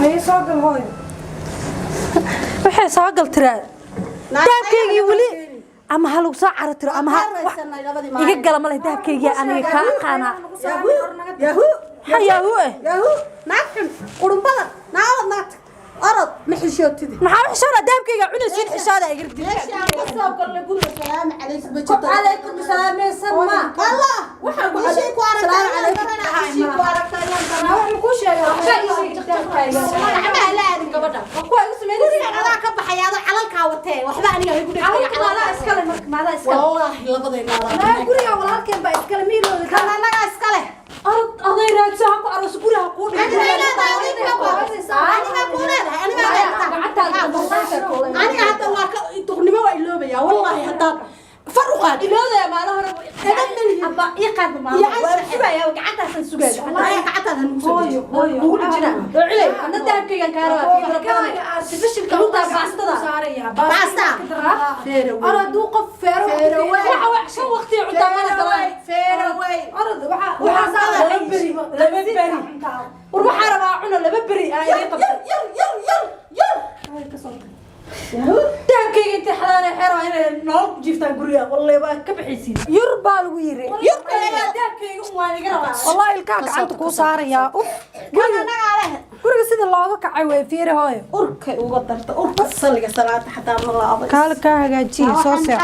هي صاقل هاي وحي صاقل ترى دابكيغي ولي أما هلو ساعة ترى أما يجي قال ماله دابكيغي أنا كأنا ياهو ياهو ناكن قرن بلد ناوض أرض محشوت تدي ما حاول حشارة دابكيغي عنا سين حشارة يقرب ليش يا قصة كل يقول السلام عليكم عليكم السلام يا سلمى الله وحنا كل شيء كوارك السلام عليكم كل شيء كوارك وحنا كل شيء عمل لا أنا قبضة كويس مني أنا كب حياة على الكاوتة وحنا أنا يقول لك على إسكال ما إسكال والله لبضينا لا يقول يا والله كم بإسكال مين ولا كان أنا إسكاله أرد أضيع ساعة عروس كلها قول أنا حتى واك تغني ما وإلوبة يا والله حتى فرقات إلوبة ما له أبا يقعد ما يا وقعدت السجاد والله قعدت هنسوي قول جنا علي أنا ده كي كارا سبش الكلام ده باستا أرد وقف فيرو شو وقتي عدامنا فيروي أرد وحصل لبري وروح أنا عنا لبري داكي انت حلانه حيره هنا نوب جيفتان غريا والله با كبخيسين يربا لو يري داكي waan iga rabaa wallahi ilka gacanta ku saaraya guriga sida looga kacay way fiire hooyo urka uga darta urka saliga salaada xataa ma laabay kaal ka hagaajiyo soo seex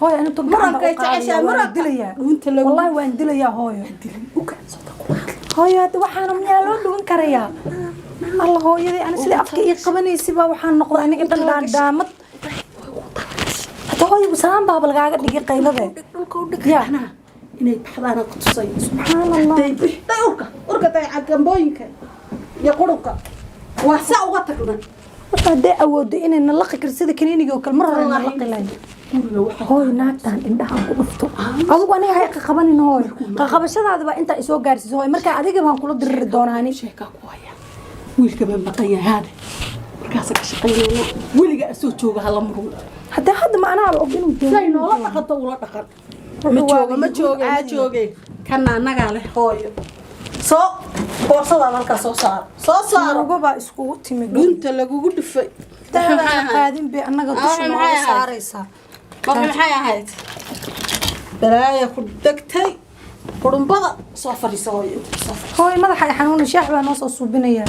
hooyo anu tog muranka jecesha muranka dilaya wallahi waan dilaya hooyo hooyo waxaan miyaa loo dhuwan karayaa الله هو يدي أنا سيدي أفكي قبني سبا وحان نقض أنا قدام دامت حتى هو يبسان باب القاعد نجي قيلة ذا يا أنا إني بحضانة قطصي سبحان الله تاي أوركا تاي عجنبوينك يا قرقة وحسا وقتكنا وحدي أود إن نلقي كرسيدة كنيني وكل مرة نلقي لين هو ناتان إنها قفتو أظن أنا هاي قبني هاي قبشة هذا بقى أنت إسوا جالس هاي مركا عادي جبان كله در الدوناني شيكا كويا wiilka baan maqaya haade markaas ka shaqeynayna wiliga soo jooga hal maro hadda macnaha la ogin uu say noola dhaqato ula dhaqan ma jooge kana anaga leh hooyo soo boorsada halka soo saar ugu ba isku timid dunta lagu dhufay qaadin bi anaga dusha ma saaraysa maxay ahayd baraaya ku dagtay قرنبضة صافري سوي هو ماذا حنون الشاح بقى نص الصوبينية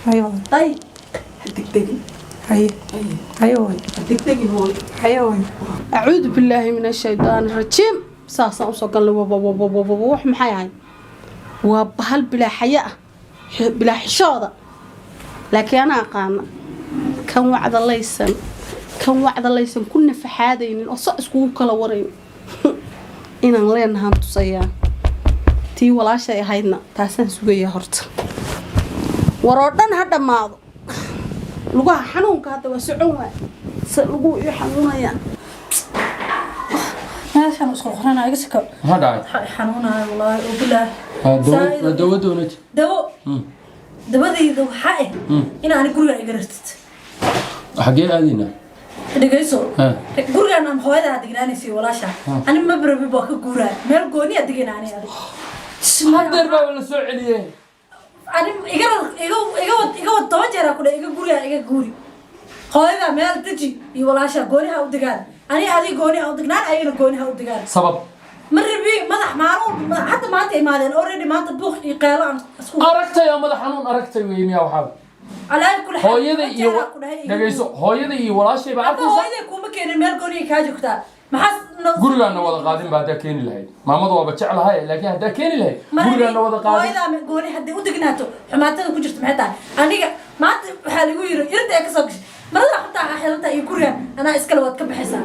أيوه طيب هدك أيوه أيوه أعوذ بالله من الشيطان الرجيم ساسا وصقل وح محيان وبهل بلا حياة بلا حشاضة لكن أنا قانا كان وعد الله يسن كنا في حادين الأصاء كلا ورين inaan leenahan tusaya tii walaashay ahaydna taasaan sugaya horta waroo dhan ha dhamaado lugaha xanuunka hadda waa socon waay se lagu ii xanuunayaan meeshaan isku qorana iga sika ما داعي xanuunaya wallahi oo bilaa دو دونت dabadayda waxa inaan guriga iga rartid حقين أدينا dhageyso gurigan aan hooyada dignaanaysi walaasha ani ma barabi baa ka guuraa meel gooni ah dignaanay هدر بقى ولا سوء عليه ani iga toban jeer ku iga guriga iga guuri hooyada meel daji iyo walaasha gooni ha u digaan ani adi gooni ha u dignaan ayna gooni ha u digaan سبب marbi madax maalmo hadda maanta imaadeen already maanta buuq iyo qeelo aan isku أركت يا مدح حنون أركت ويميا وحاب على كل حال هويدا iyo walaashay baa arkaysa hooyada kuma keenin meel gooni ka joogta maxaa gurigaana wada qaadin baa daa keeni lahayd maamadu waa jecelahay laakiin hadaa keeni lahayd gurigaana wada qaadin hooyada gooni hadii u dignaato xumaatada ku jirto maxay tahay aniga maanta waxa lagu yiri irda ka soo gashay marada xataa xeelanta iyo guriga ana iskala wad ka baxaysaa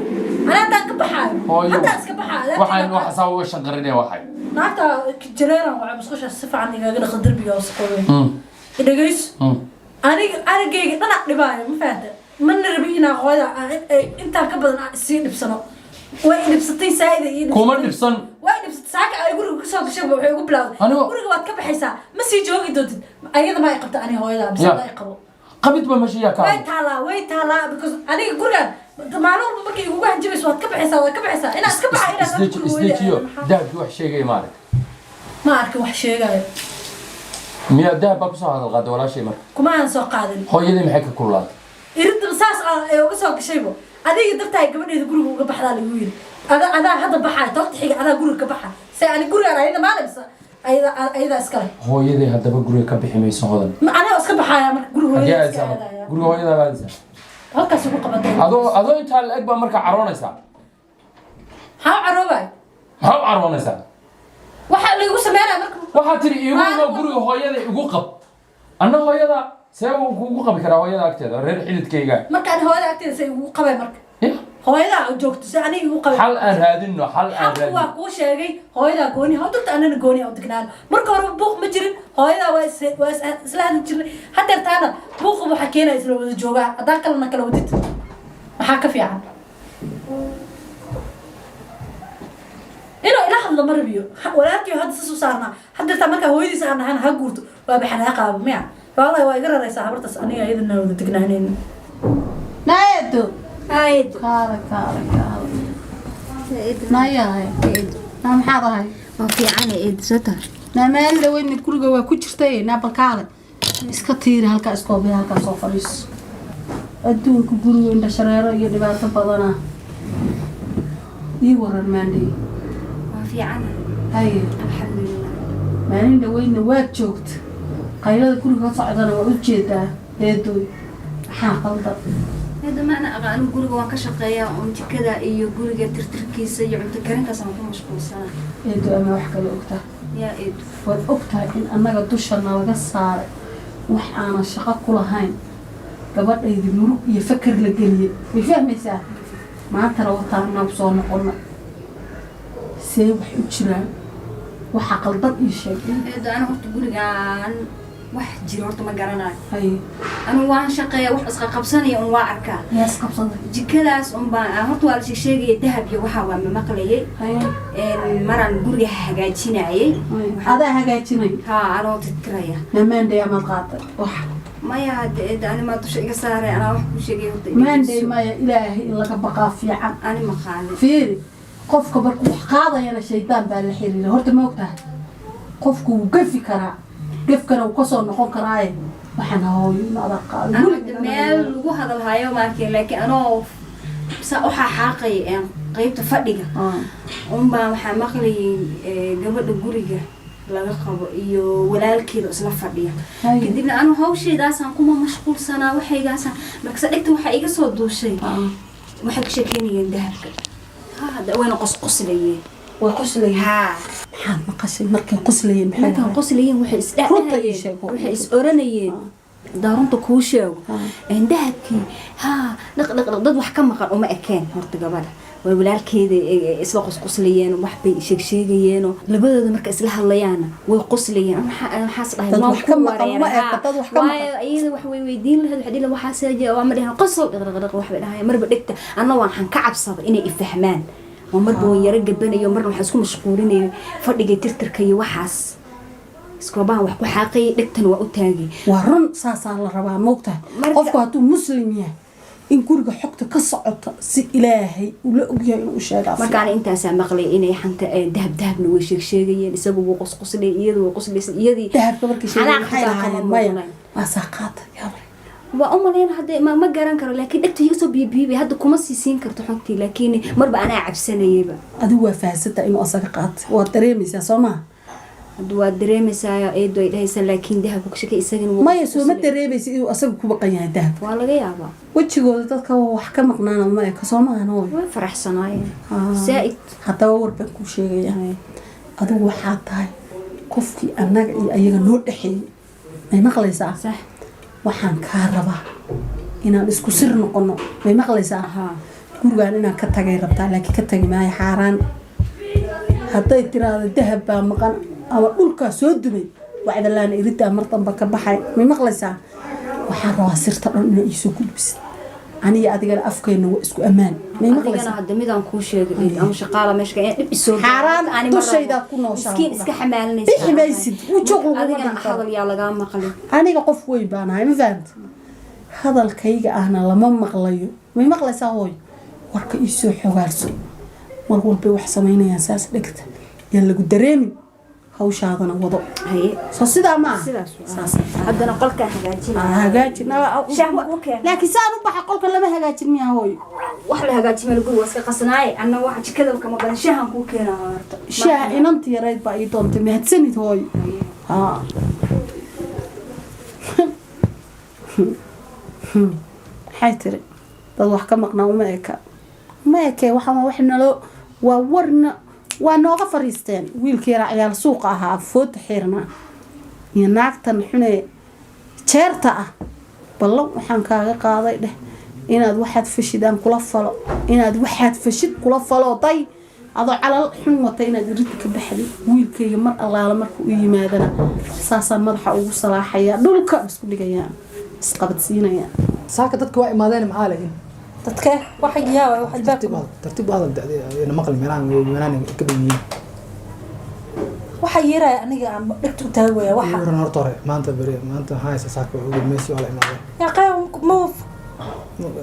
ana hadaan ka baxaayo hadaan iska baxaayo waxaan wax saawo shanqarinay waxay naagta jireeran waa musqusha si fiican igaga dhaqo darbiga oo saqoobay dhageys أنا أنا دبايا ما فهمت من ربينا هذا أنت كبر سي نبصنا وين نبصتي سايدة كومن نبصن وين نبصت ساك يقول كسر كشب ويقول بلا يقول قوات كم حيسا ما سي جوجي دود أيضا ما يقبط أنا هذا بس ما يقبل قبض بمشي يا كام وين تلا because أنا يقول معلوم بكي يقول واحد جبس وات كم حيسا أنا أسكب على استيتيو ده وحش شيء مالك ما أعرف وحش شيء miyaa dahab baa kusoo hadal qaaday walaashay marka kuma aan soo qaadan hooyadii maxay ka kululaatay irinta saas ay uga soo gashaybo adiga dartaa gabadheeda guriga uga baxdaa lagu yiri adaa hadda baxay toorta xiga adaa guriga ka baxa say ani guriga ayada maalinsa ayada iskale hooyadii haddaba guriga ka bixi mayso hodan anaa iska baxaya marka guriga hooyada iska aadaya guriga hooyada baadisa halkaas ugu qabatay adoo intaa la eg baa marka caroonaysaa haa caroobay maxaa u caroonaysaa waxa lagu sameeyaa marka waxaa tiri iigu imo guriga hooyada igu qab anna hooyada see uu kugu qabi karaa hooyada agteeda reer xididkayga marka ani hooyada agteeda say ugu qabay marka hooyada joogto si aniga igu qabay xal aan raadino xal aan raadino waa kuu sheegay hooyada gooni ha dadka anana gooni oo degnaan marka hore buuq ma jirin hooyada waa isla hadin jirnay hadda taana buuq waxa keenay isla wada joogaa hadaa kalena kala wadid maxaa ka fiican inuu ila hadlo marbiyo walaalkii hadda soo saarna hadda ta marka hooyadiisa aan ahaan ha guurto waa baxnaa qaabo miya wallahi waa iga raraysaa habartas aniga iyadana wada degnaaneen naayeedo hayd kaala naayahay naa maxaad ahay waa fiican eed soo tahay naa meel dhaweyna guriga waa ku jirtay naa balkaale iska tiiri halkaa iskoobay halkaa soo fadhiiso adduunka guriga indha shareero iyo dhibaato badana ii waran maandhay waa fiican haye alxamdulilah maalin dhaweyna waad joogta qaylada guriga ka socdana waa u jeedaa eedooy maxaa qaldan هذا ما أنا أقول جورج وان كشقيا وأنت كذا إيو جورج ترتركيس يعطي كرنك سامكم مشكور سنة. إيدو أنا وحكي لأختها. يا إيد. والأختها إن أنا قدوش أنا وقصار وحنا الشقة كلها هين. قبل إيدي نروح يفكر لقلي بفهم مساء. ما ترى وطارنا بصونا قلنا. سوي حجران وحقل ضد إيشي. هذا أنا قلت جورج عن واحد جيرورت ما قرنا. هاي. أنا وان شقيا واحد أصغر قبصني أنا وأركا. ياس قبصنا. جكلاس با هرت ولا شيء ذهب يوحى وما مقلي. هاي. مرة جورج حاجاتنا عي. هذا حاجاتنا. ها أنا تذكريا. لما ندي ما قاطع. واحد. ما يهد أنا ما تشيء قصاري أنا واحد شيء يهد. ما ندي ما إلهي إلا كبقى في عم. أنا ما خالي. فيري. قفك بركو قاضي أنا شيطان بالحيل هرت موقته. قفك وقفي كرا. كيف كانوا قصوا نقول كراي وحنا هو ينادق أنا مال وهذا الهاي وما كان لكن أنا سأوحى حاقي قيبت فدقة أمبا محمقلي قبل الجورية لا نخب إيو ولا الكيلو أصلا فدية كدينا أنا هاو شيء ده سانكم مشغول سنة وحي جاسا بس أنت وحي جسوا دو شيء وحق شكيني يندهك هذا وين قص ليه وقصلي ها maxaa maqashay markay qoslayeen markaan qoslayeen waxay isdhaafayeen waxay is oranayeen daarunta kuu sheego dahabkii haa dhaq dad wax ka maqan uma ekeen horta gabadha way walaalkeeda isla qoslayeen wax bay sheegayeen labadooda marka isla hadlayaan way qoslayeen maxaas dhahay waa wax ka maqan uma eka dad wax ka maqan ayada wax way weydiin lahayd xidila waxa saaje waa ma dhahan qosol dhaq wax bay dhahay marba dhigta anna waan ka cabsada inay ifahmaan ومرة ويرجع بيني ومرة وحسكم مشغولين فدقي ترتركي وحاس اسكوبان وحكو حقي دكتن وأتاجي ورن ساس على الربع موقته قفكوا هتو مسلمية إن كورج حقت قصة سي إلهي ولا أبيع الأشياء ما كان أنت سامقلي إني حنت ذهب نوشك شيء يسبب قص لي يد وقص لي يدي ذهب كبرك شيء أنا ما ساقط يا وأمالين هذا ما جران كرو لكن أنت يوسف بيبي هذا كم سيسين كرت حنتي لكن مرة أنا عبسنة يبا أدوه فاسدة إنه أساقط وتريمس يا سما أدوه دريمس يا إيدو إيدهيس لكن ده بكشك إسقين ما يسوى ما تريمس أساق كوبقى يعني ده ولا جيابا وتشغل تذكر وحكم قنانا ما يكسوما هنوي فرح صنايع سائد حتى ور بكل شيء يعني أدوه حاطها كفكي أنا أيها نور دحي ما مخلصة صح waxaan ka rabaa inaan isku sir noqono way maqlaysaa gurigaan inaan ka tagay rabtaa laakiin ka tagi maayo xaaraan hadday tiraado dahab baa maqan ama dhulka soo dumay wacda laan irida martanba ka baxay way maqlaysaa waxaan rabaa sirta dhan inaan isoo gudbisid aniga adigana afkeena waa isku amaan may maqlaysaa hadda midaan ku sheegay ama shaqaala meesha ka dib isoo xaaraan dushayda ku nooshaa miskiin iska xamaalinaysa bixi maysid wujuuq adigana hadal yaa laga maqlay aniga qof weyn baan ahay ma fahamtid hadalkayga ahna lama maqlayo may maqlaysaa hooy warka isoo xogaalso mar walba wax samaynayaan saas dhigta yaan lagu dareemin hawshaadana wado haye soo sidaa ma sidaas saas haddana qolka hagaajinaa hagaajin shahwa u keen laakiin saan u baxa qolka lama hagaajin miyaa hooyo wax la hagaajimay guriga waa iska qasnaaye anna waxa jikada kama badan shahan ku keenaa horta shaah inanta yarayd baa ii doontay mahadsanid hooyo haa maxay tiri dad wax ka maqnaa uma eke waxaa wax nalo waa warna waa nooga fariisteen wiilkii yaraa ciyaal suuqa ahaa foota xirna iyo naagtan xune jeerta ah ballan waxaan kaaga qaaday dheh inaad waxaad fashidaan kula falo inaad waxaad fashid kula falo day adoo calal xun wata inaad ridda ka baxdi wiilkayga mar allaala markuu u yimaadana saasaan madaxa ugu salaaxayaa dhulka isku dhigayaa isqabadsiinayaa saaka dadka waa imaadeen maxaa leeyihiin dadka waxa yaa waxa tartiib hadal dacday maqli meelaan ka badan waxa yeeray aniga aan dhigtu taagaya waxa yihiin horta hore maanta haysa saaka ugu meesii wala imaadeen ya qayb ma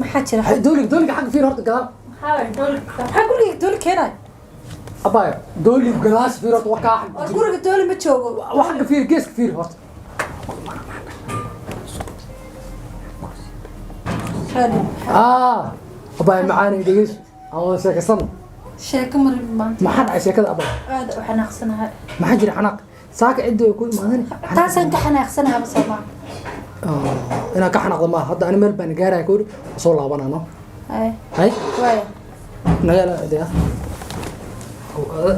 maxaa jira dooliga xaq fiir horta gadaal maxaa guriga dooli keenay abaya dooliga gadaal fiir horta waxa guriga dooli ma joogo waxa fiir geeska fiir horta abaya macaani degeys aan sheekaysan sheeko marin maanta maxaa dhacay sheekada abaya aad u xanaaqsanahay maxaa jira xanaaq saaka cidii ku imaadeen taasaan ka xanaaqsanahay masama inaan ka xanaaqdo ma hadda ani meel baan gaaraya ku soo laabanano hay waay nagala idaya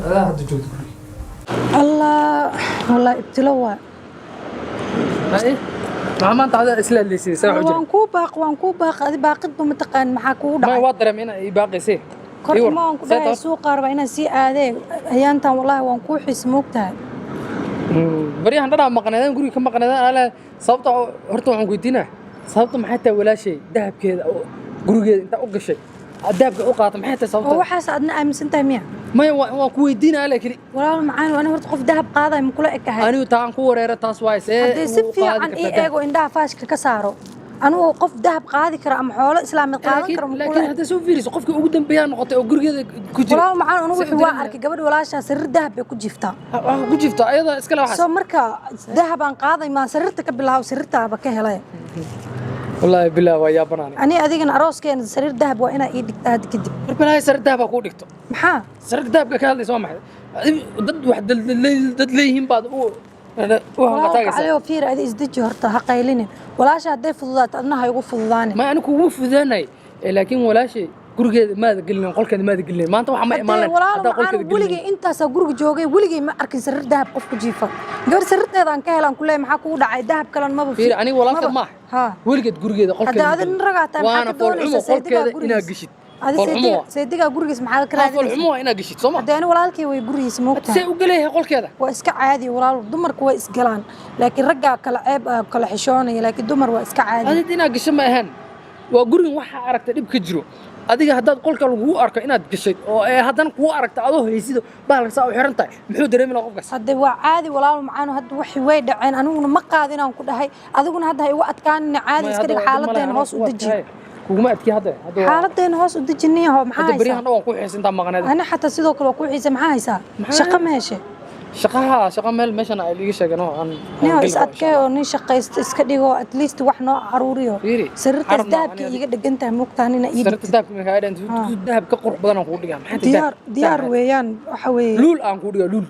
ala hadda joogto allah والله ibtilo waa hay maanta hada isla leesay saa waan ku baaq adi baaqid ma taqaan maxaa kugu ma dhacay waa dareem in ay baaqisay korma aan ku dhahay suuqa arba inaan si aadee ayaantan wallahi waan ku xismoogtahay bariyahan dhadha maqnaadeen guriga ka maqnaadeen ala sababta horta waxaan weydiinaa sababta maxay tahay walaashay dahabkeeda gurigeeda inta u gashay dahabka u qaata maxay tahay sababta waxaas adna aaminsan tahay miya ma waan ku weydiinaa laakiin walaal macaan ana horta qof dahab qaaday ma kula ekahay anigu taan ku wareera taas waay see hadii si fiican ii eego indhaha faashka ka saaro anigu qof dahab qaadi kara ama xoolo islaamid qaadan kara laakiin hadda soo fiiriso qofka ugu dambeeyaa noqotay oo gurigeeda ku jira walaal macaan anigu wuxuu waa arkay gabadh walaashaa sariir dahab bay ku jiftaa ku jifta ayada iska la waxaas soo marka dahab aan qaaday ma sariirta ka bilaabo sariirtaaba ka helay wallahi bilaa waa yaa banaan ani adigana arooskeena sariir dahab waa inaa ii dhigtaa had kadib marbalay sariir dahab ku dhigto maxaa sariir dahabka ka hadlayso waa maxay dad wax dad leeyihiin baad u عليه وفير هذه إزدجي هرتا هقايلين ولا شيء هدي فضلات أنها يقول فضلاني ما أنا كوف فضلاني لكن ولا شيء جورج ماذا قلنا قول كذا ماذا قلنا ما أنت وحما إيمان هذا قول كذا ولقي أنت سجورج جوجي ولقي ما أركن سر دهب قف جيفا غير سرت هذا كهلان كله محكو دعي دهب كلام ما بفير أنا ولا كم ما ها ولقيت جورج قول كذا هذا نرجع تام وأنا فول عمو قول كذا إنا قشيت هذا سيدك جورج اسمع كلام فول عمو إنا قشيت سما هذا أنا ولا الكي ويجورج اسمه سيقوليه قول كذا وإسك عادي ولا دمر كويس قلان لكن رجع كلعب كل حشوني لكن دمر وإسك عادي هذا إنا قش ما هن وجورج وح أركت دب كجرو adiga hadaad qolka lagu arko inaad gashay oo hadan ku aragto adoo haysido baalka saa u xirantahay muxuu dareemaa qofkaas hadda waa caadi walaal macaan hadda wixii way dhaceen aniguna ma qaadin aan ku dhahay adiguna hadda ay ugu adkaanina caadi iska dhig xaaladeen hoos u deji kuma adkii hadda xaaladeen hoos u dejinayo maxaa haysaa bariyahan dhawaan ku xiisinta maqnaad ana xataa sidoo kale ku xiisa maxaa haysaa shaqo meesha shaqa meel meeshan ay liga sheegan oo aan nin is adkay oo nin shaqaysto iska dhigo at least wax noo caruuriyo sirta dahabki iga dhagantahay mugtaan ina ii sirta dahabki ma kaadaan dahab ka qurux badan aan ku dhigaa maxay diyaar weeyaan waxa weeye luul aan ku dhigaa luul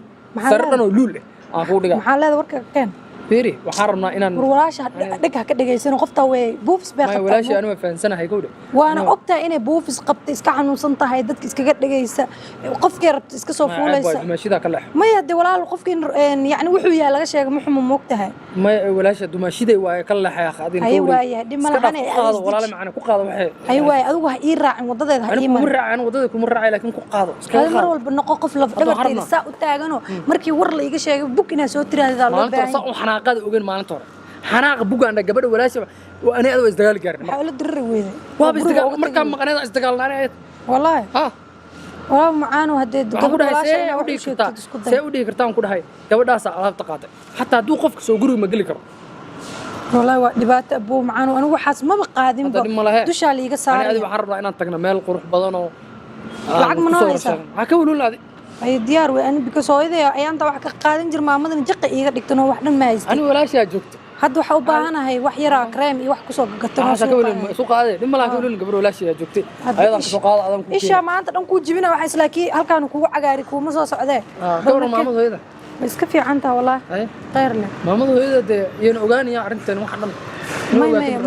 sirtan oo luul aan ku dhigaa maxaa leedahay warka keen فيري وحرمنا إن ولاش دقها كده جايسين قفطة وي بوفس بقى ما ولاش أنا ما فهمسنا هاي كوده وأنا قبتها إني بوفس قبت إسكا عنو صنطة هاي دتك إسكا قد جايسة وقف كربت إسكا صوفولا إسا ما شيء ذاك الله ما يدي ولا القف كين يعني وحويا لا شيء محمد موقتها ما ولاش دو ما شيء ذي وكله حيا خادين كوده أيوة يا دي ما أنا قاضي ولا معنا كقاضي وحي أيوة أدوه إيرع عن وضده هاي أنا مرة عن وضده مرة على لكن كقاضي هذا مرة بالنقاق في لفظ الساق وتاجنو مركي ورلا يجي شيء بوكنا سوتري هذا ما أنت صح وحنا قاضي وجن ما أنت حناق بوجا عند جبل ولا شيء وأنا أدو إزدقال قرن حاول الدري ويده وابي إزدقال مركب مقنع إزدقال أنا والله ها والله معانو هديد قبل سيودي كرتان كده هاي قبل ده ساعة تقاطع حتى دو قفك سو جرو مقلي كرو والله دبات أبوه معانو أنا وحاس ما بقادم دوش على يجا صار أنا أدي بحرب أنا تقنا مال قروح بدنه العق منايسة هكولوا لا ay diyaar way ani because hooyaday ayaanta wax ka qaadan jir maamadan jaqa iiga dhigtano wax dhan ma haysto ani walaashaa joogto hadda waxa u baahanahay wax yara cream iyo wax ku soo gagatano ka weli soo qaaday dhim malaha ka weli gabar walaashaa joogtay ayada ka soo qaada adan ku isha maanta dhan ku jibina waxa islaaki halkaan kugu cagaari kuma soo socdee gawar maamada hooyada iska fiican taa wallahi khayr leh maamada hooyada yeen ogaanaya arintan wax dhan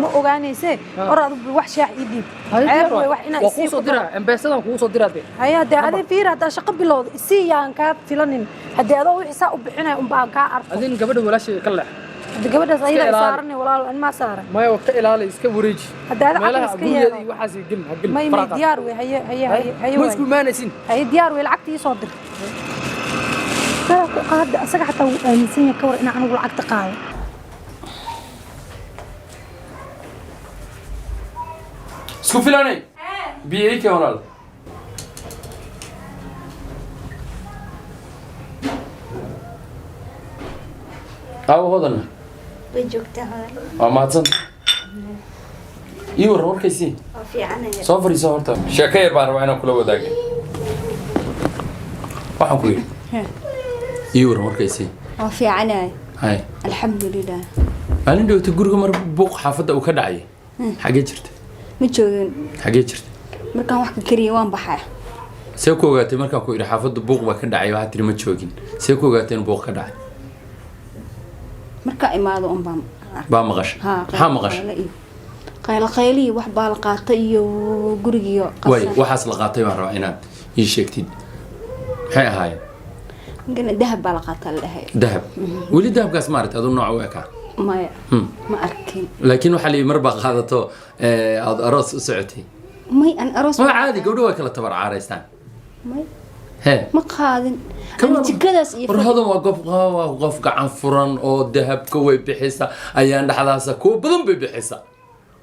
ma ogaanayse orad wax shaax ii dhiib ceeb way wax ina isii soo diraa embeesadan kugu soo diraa haya ade fiir hada shaqo bilowd isii yaan ka filanin hadii adoo wixii saa u bixinay un baan ka arko adin gabadha walaashay ka leex hadii gabadhaas ayada saaranay walaal an ma saaran ma ka ilaali iska wareeji meelaha iska yeedo waxaas gil hagil ma diyaar way haya ma isku maanaysin haya diyaar way lacagtii soo dir qaad asaga xataa uu aaminsan yahay ka war in aan lacagta qaado isku filanay biyo ka walaal aw hodana way joogtaa waa mahadsan iyo warkaysi waa fiicanaya soo fariiso horta sheeko yar baan rabaa inaan kula wadaago waxaan ku yidhi iyo warkaysi waa fiicanaya hay alxamdulilah maalin dhowta guriga mar buuq xaafadda uu ka dhacay xagee jirta ma joogin xagee jirta markaan wax ka kariyo waan baxaa see ku ogaatay markaan ku idhi xaafadda buuq baa ka dhacay waxaad tiri ma joogin see ku ogaatay in buuq ka dhacay markaa imaado un baa maqashay maxaa maqashay qayli wax baa la qaatay iyo gurigiyo way waxaas la qaatay baan rabaa inaad ii sheegtid maxay ahaayeen dahab baa la qaataa la dhahay dahab weli dahabkaas maaragtay aduu nooc u ekaa maya ma arkin laakiin waxaa la yidhi mar baa qaadato aad aroos u socotay may an aroos ma caadi gabdho way kala tabar caaraystaan may he ma qaadin jikadaas iyo warhadan waa qof gacan furan oo dahabka way bixisa ayaan dhexdaasa kuwa badan bay bixisa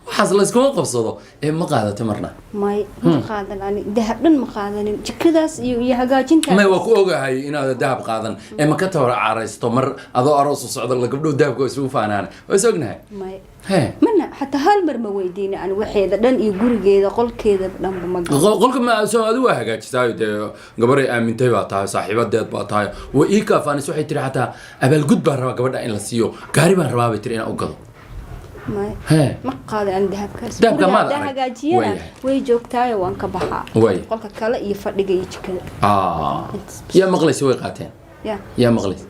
waxaas la iskuma qabsado ma qaadato marna may ma qaadan ani dahab dhan ma qaadanin jikadaas iyo hagaajinta may waa ku ogahay inaad dahab qaadan ma ka tabar caaraysto mar adoo aroos u socdo la gabdho dahabka isugu faanaan waa is ognahay may he mana xataa hal mar ma weydiin aan waxeeda dhan iyo gurigeeda qolkeeda dhanba ma qolka ma soo adigu waa hagaajisaa de gabaray aamintay baa tahay saaxiibadeed baa tahay way ii kaafaanis waxay tiri xataa abaalgud baan rabaa gabadha in la siiyo gaari baan rabaa bay tiri inaan u gado ma qaadan aan dahabkaas dahabka ma hagaajiyana way joogtaayo waan ka baxaa qolka kale iyo fadhiga iyo jikada yaa maqlaysa way qaateen yaa maqlaysa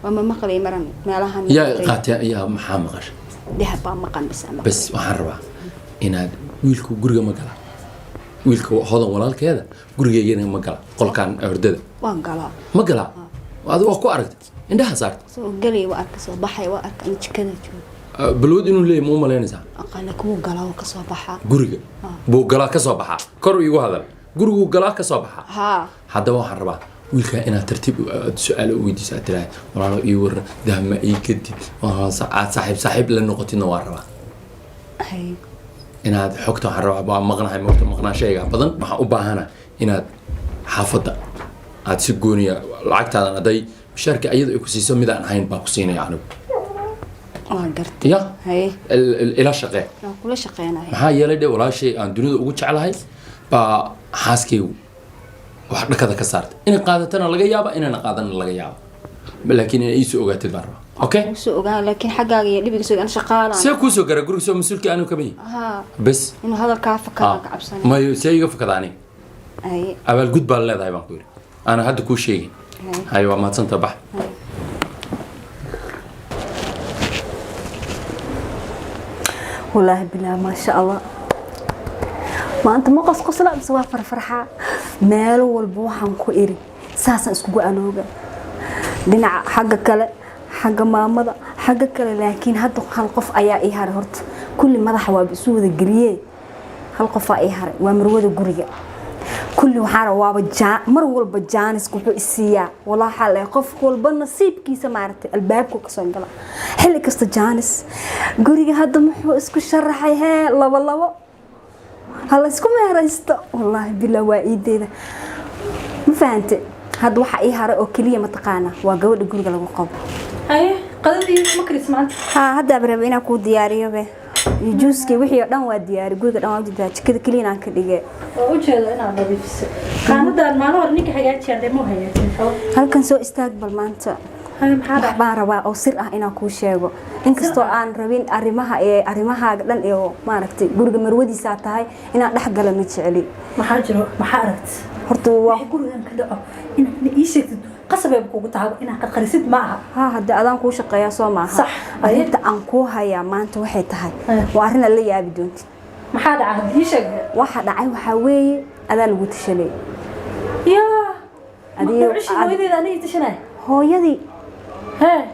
وما مقلي مرن مالها يا قاتيا يا محا مقاش دهب مقن بس waxaan rabaa inaad wiilku guriga ma gala wiilku hodan walaalkeeda gurigeeyana ma gala qolkan hordada waan gala ma gala adigu wax ku aragtay indhaha saarta soo galay waa arka soo baxay waa arka in jikada joogo balwad inuu leeyahay ma maleynaysaa aqala ku gala oo ka soo baxa guriga buu gala ka soo baxa kor igu hadal gurigu gala ka soo baxa hadda waxaan rabaa wiilka inaad tartiib su'aal u weydiisaa tiraay walaalo ii war dahma ii kadib waa saaxiib la noqotidna waa rabaa inaad xogta waxaan rabaa baa maqnahay maqnaashayga badan waxaan u baahana inaad xaafadda aad si gooniya lacagtaadan hadday mushaarka ayada ay ku siiso mid aan ahayn baa ku siinaya anigu waa gartay ya ila shaqee kula shaqeynaya maxaa yeelay dhe walaashay aan dunida ugu jeclahay baa xaaskaygu wax dhakada ka saartay inay qaadatana laga yaaba inayna qaadana laga yaaba laakiin inay ii soo ogaatid baan rabaa okay soo ogaa laakiin xaggaaga iyo dhibiga soo aan shaqaalaan see kuu soo gara guriga soo mas'uulka anigu ka bixi bas inuu hadalkaa fakada ka cabsan ma see iga fakada aniga abaalgud baa leedahay baan ku yidhi ana hadda kuu sheegin hay waa maadsanta bax والله بالله ما شاء الله ما أنت ما قص لا بس وافر فرحة ماله والبوحة كويري ساسا اسكو أنوجا دنا حاجة كلا حاجة ما مضى حاجة كلا لكن هاد هالقف أيا إيهار هرت كل ماذا حواب سوى الجريه هالقف إيهار ومرود الجريه كل وحارة وابجا مرول بجانس كوبو السيا والله حال قف كل بنصيب كيس مارت الباب كوكسون قلا حلي كست جانس جريه هاد محو اسكو شرحي ها لا هلا اسكو مهرست والله بالله وايدي ما فهمت هاد waxa ay hare oo kaliya ma taqaana waa gabadha guriga lagu qabo haye qadadii ma karis maanta ha hadda barabina ku diyaariyo be iyo juuskii wixii oo dhan waa diyaari guriga dhan waa jiraa jikada kaliya aan ka dhigay oo u jeedo inaad nadiifiso qaanadan maalin hore ninka hagaajiyaan demo hagaajin halkan soo istaag bal maanta maxaa baan rabaa oo sir ah inaan kuu sheego inkastoo aan rabin arrimahaaga dhan iyo maaragtay guriga marwadiisa tahay inaan dhex gala ma jeceli maxaa jiro maxaa aragti horta waa gurigan ka dhaco inaad ii sheegtid qasabay kugu tahay inaad qarqarisid ma aha hadda adaan kuu shaqeeyaa soo maaha sax arrinta aan kuu hayaa maanta waxay tahay waa arrin la yaabi doonti maxaa dhacay ii sheeg waxa dhacay waxaa weeye adaa lagu tashanay yaa adiga hooyadeeda aniga tashanay hooyadii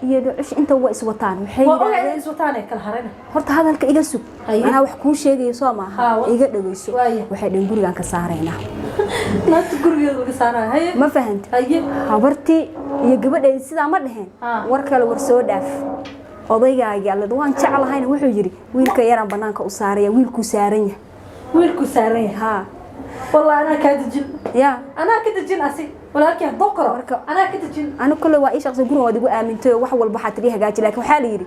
iyo dhucush inta waa iswataan waxay yiraahdeen iswataan kala harayna horta hadalka iga sug anaa wax kuu sheegayo soo maaha iga dhageyso waxay dhan gurigan ka saarayna naagta gurigeeda laga saarayo ma fahantay habartii iyo gabadheedii sidaa ma dhaheen war kale war soo dhaaf odaygaaga alla waan jeclahayna wuxuu yiri wiilka yaran banaanka u saaraya wiilku saaran yahay والله أنا كادجن يا أنا كادجن أسي ولكن بكرة أنا كادجن أنا كل واحد شخص يقول ودي آمنته وحول بحث ليها قاعد لكن حالي يري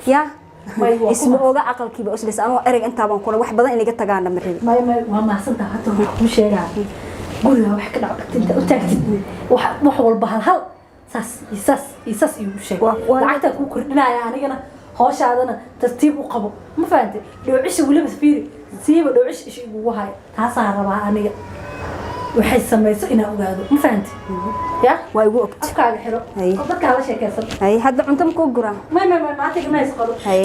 يا اسمه أوجا عقل كي بس لسه أنا أرجع أنت بان كل واحد بدأ إني قلت جانا مريض ما صدق حتى مش شيء قولها وحكي أنت وتكتب وحول بحال يساس يوشك وعدت كوكر يعني أنا هوش هذا ترتيب وقبو ما فهمت لو عيش ولا بس فيري سيبه لو عيش شيء وهاي تاسع ربع أنا waxay samayso inaa ogaado ma fahanti ya way ugu ogtay afkaaga xiro dadka hala sheekaysan hay hadda cunto ma ku guraa ma maanta ma isqado hay